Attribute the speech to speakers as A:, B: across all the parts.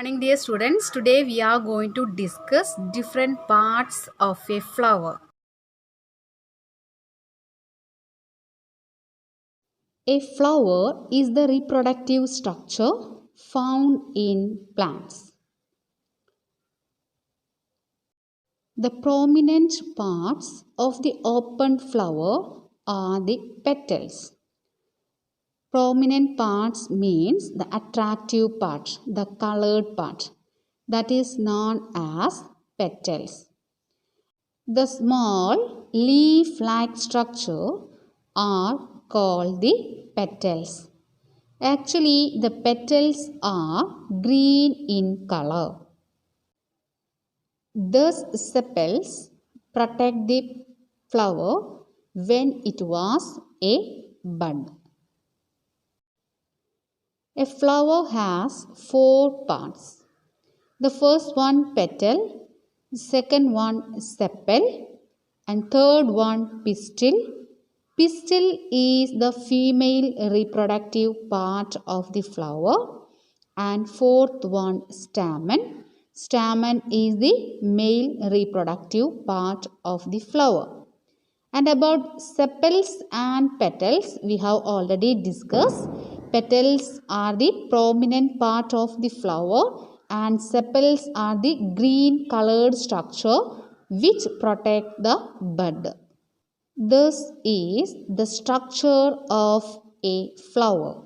A: Morning, dear students. Today we are going to discuss different parts of a flower. A flower is the reproductive structure found in plants. The prominent parts of the open flower are the petals. Prominent parts means the attractive part, the colored part, that is known as petals. The small leaf-like structure are called the petals. Actually, the petals are green in color. Thus, sepals protect the flower when it was a bud. A flower has four parts. The first one petal, second one sepal, and third one pistil. Pistil is the female reproductive part of the flower, and fourth one stamen. Stamen is the male reproductive part of the flower. And about sepals and petals, we have already discussed. Petals are the prominent part of the flower and sepals are the green colored structure which protect the bud. This is the structure of a flower.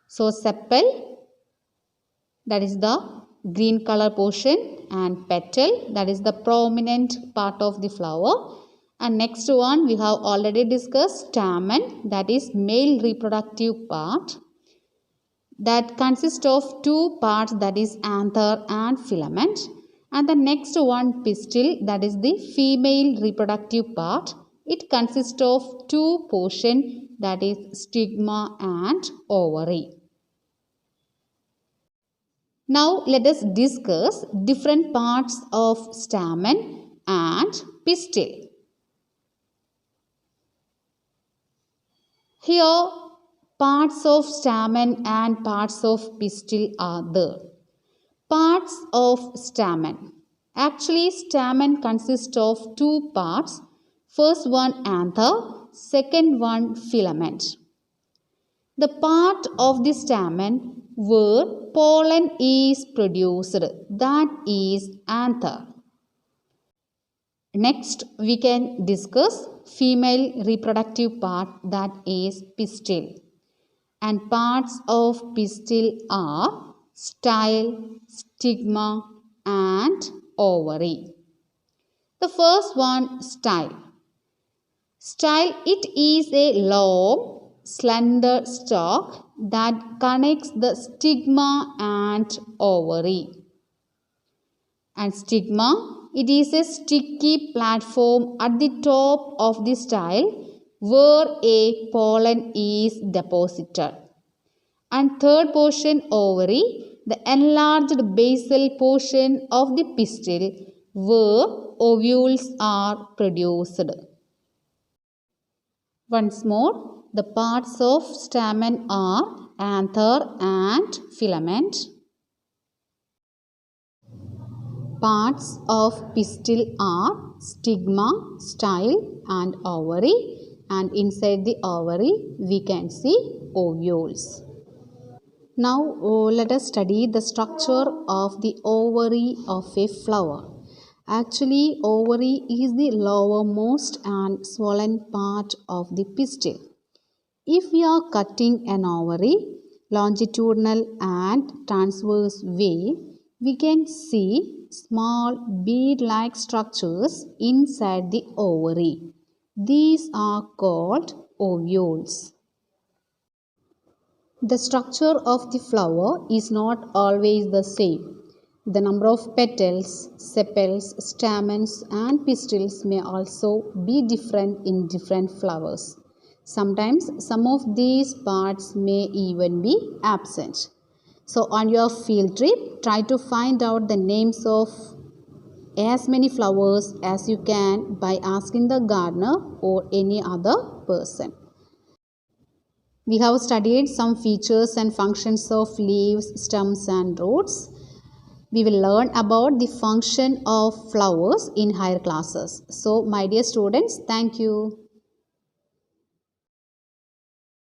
A: So sepal, that is the green color portion, and petal, that is the prominent part of the flower. And next one we have already discussed stamen, that is male reproductive part, that consists of two parts, that is anther and filament. And the next one pistil, that is the female reproductive part. It consists of two portions, that is stigma and ovary. Now let us discuss different parts of stamen and pistil. Here parts of stamen and parts of pistil are there. Parts of stamen. Actually, stamen consists of two parts. First one anther, second one filament. The part of the stamen where pollen is produced, that is anther. Next, we can discuss female reproductive part, that is pistil. And parts of pistil are style, stigma and ovary. The first one, style. Style, it is a long, slender stalk that connects the stigma and ovary. And stigma, it is a sticky platform at the top of the style where a pollen is deposited. And third portion, ovary, the enlarged basal portion of the pistil where ovules are produced. Once more, the parts of stamen are anther and filament. Parts of pistil are stigma, style and ovary. And inside the ovary we can see ovules. Now let us study the structure of the ovary of a flower. Actually, ovary is the lowermost and swollen part of the pistil. If we are cutting an ovary longitudinal and transverse way, we can see small bead-like structures inside the ovary. These are called ovules. The structure of the flower is not always the same. The number of petals, sepals, stamens and pistils may also be different in different flowers. Sometimes some of these parts may even be absent. So on your field trip, try to find out the names of as many flowers as you can by asking the gardener or any other person. We have studied some features and functions of leaves, stems and roots. We will learn about the function of flowers in higher classes. So, my dear students, thank you.